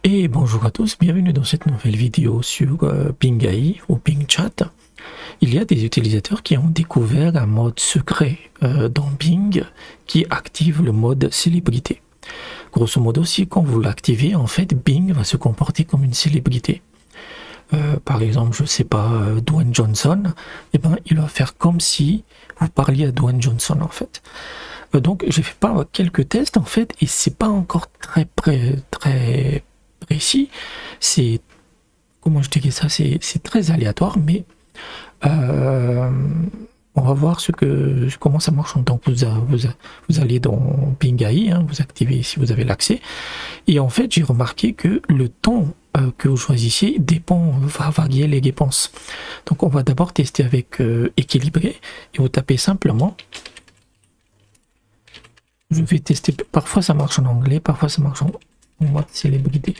Et bonjour à tous, bienvenue dans cette nouvelle vidéo sur Bing AI ou Bing Chat. Il y a des utilisateurs qui ont découvert un mode secret dans Bing qui active le mode célébrité. Grosso modo, si quand vous l'activez, en fait, Bing va se comporter comme une célébrité. Par exemple, je sais pas, Dwayne Johnson, et ben, il va faire comme si vous parliez à Dwayne Johnson, en fait. Donc, j'ai fait pas quelques tests, en fait, et c'est pas encore très précis. C'est, comment je dirais ça, c'est très aléatoire, mais on va voir comment ça marche. Donc, vous allez dans Bing AI, hein, vous activez si vous avez l'accès, et en fait, j'ai remarqué que le temps que vous choisissez va varier les dépenses. Donc, on va d'abord tester avec équilibré, et vous tapez simplement. Je vais tester, parfois ça marche en anglais, parfois ça marche en mode célébrité.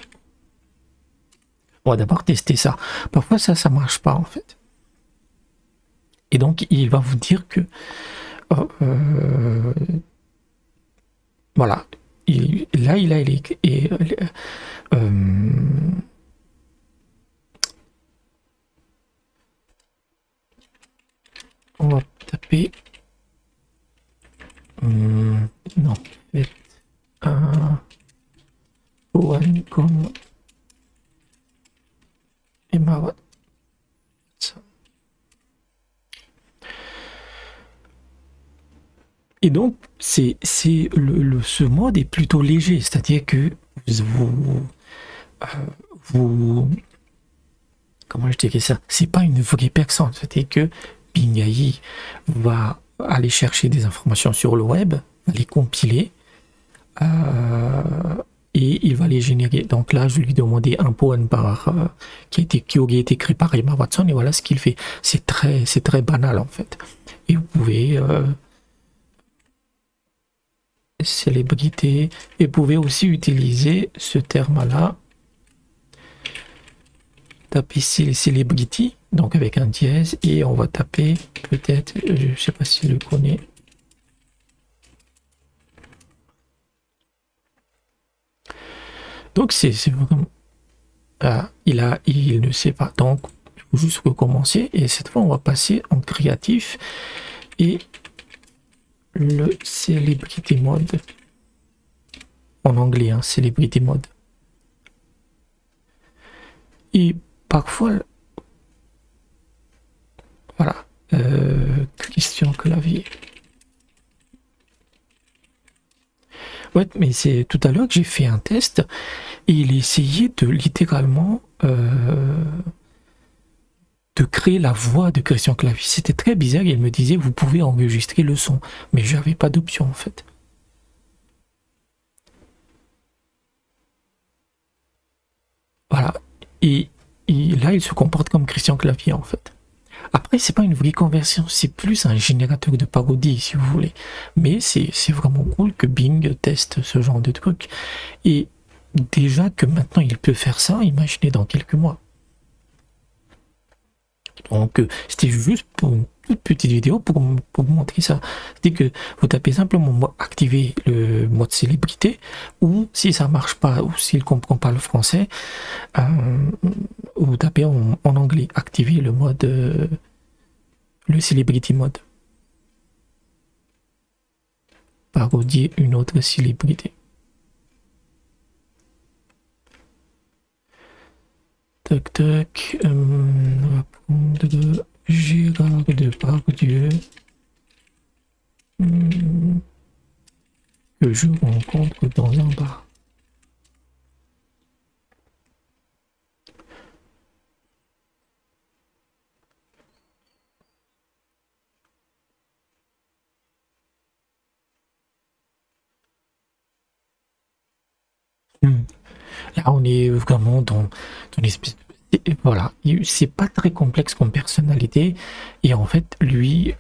On va d'abord tester ça. Parfois ça marche pas en fait. Et donc il va vous dire que voilà. On va taper non, faites un one comme Emma Watson. Et donc, ce mode est plutôt léger, c'est-à-dire que comment je dirais ça, c'est pas une vraie personne, c'est-à-dire que Bing AI va aller chercher des informations sur le web, va les compiler, et il va les générer. Donc là, je lui demandais un poème qui aurait été écrit par Emma Watson, et voilà ce qu'il fait. C'est très banal en fait. Et vous pouvez célébrité, et vous pouvez aussi utiliser ce terme-là. Taper ici les celebrity, donc avec un dièse, et on va taper peut-être, je sais pas si je le connais. Donc c'est vraiment il ne sait pas, donc il faut juste recommencer, et cette fois on va passer en créatif et le celebrity mode en anglais, hein, celebrity mode. Et parfois voilà, Christian Clavier. Ouais, mais c'est tout à l'heure que j'ai fait un test et il essayait de littéralement de créer la voix de Christian Clavier. C'était très bizarre. Il me disait vous pouvez enregistrer le son, mais j'avais pas d'option en fait. Voilà. Et là, il se comporte comme Christian Clavier en fait. Après, c'est pas une vraie conversion, c'est plus un générateur de parodie, si vous voulez. Mais c'est vraiment cool que Bing teste ce genre de truc. Et déjà que maintenant il peut faire ça, imaginez dans quelques mois. Donc, c'était juste pour une toute petite vidéo pour vous montrer ça. C'est que vous tapez simplement activer le mode célébrité, ou si ça marche pas, ou s'il comprend pas le français, vous tapez en anglais, activer le mode, le celebrity mode. Parodier une autre célébrité. Tac tac, on va prendre Gérard Depardieu, que je rencontre dans un bar. Là, on est vraiment dans une espèce de... Voilà, c'est pas très complexe comme personnalité, et en fait, lui...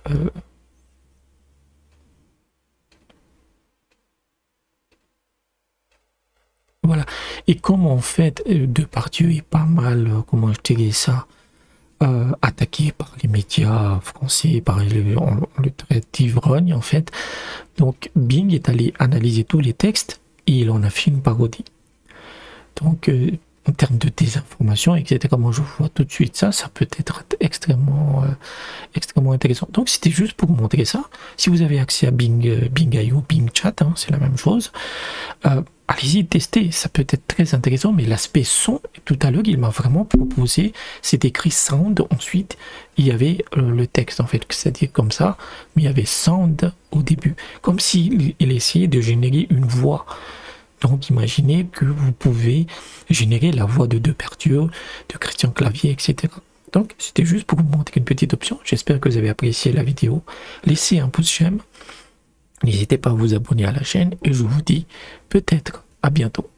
voilà. Et comme en fait, Depardieu est pas mal, comment je dirais ça, attaqué par les médias français, on le traite d'ivrogne en fait. Donc Bing est allé analyser tous les textes et il en a fait une parodie. Donc, en termes de désinformation, etc., moi je vois tout de suite ça, ça peut être extrêmement intéressant. Donc, c'était juste pour vous montrer ça. Si vous avez accès à Bing.io, Bing Chat, hein, c'est la même chose. Allez-y, testez, ça peut être très intéressant, mais l'aspect son, tout à l'heure, il m'a vraiment proposé, c'est écrit sound, ensuite, il y avait le texte, en fait, c'est-à-dire comme ça, mais il y avait sound au début, comme s'il essayait de générer une voix. Donc, imaginez que vous pouvez générer la voix de Depardieu, de Christian Clavier, etc. Donc, c'était juste pour vous montrer une petite option. J'espère que vous avez apprécié la vidéo. Laissez un pouce j'aime. N'hésitez pas à vous abonner à la chaîne et je vous dis peut-être à bientôt.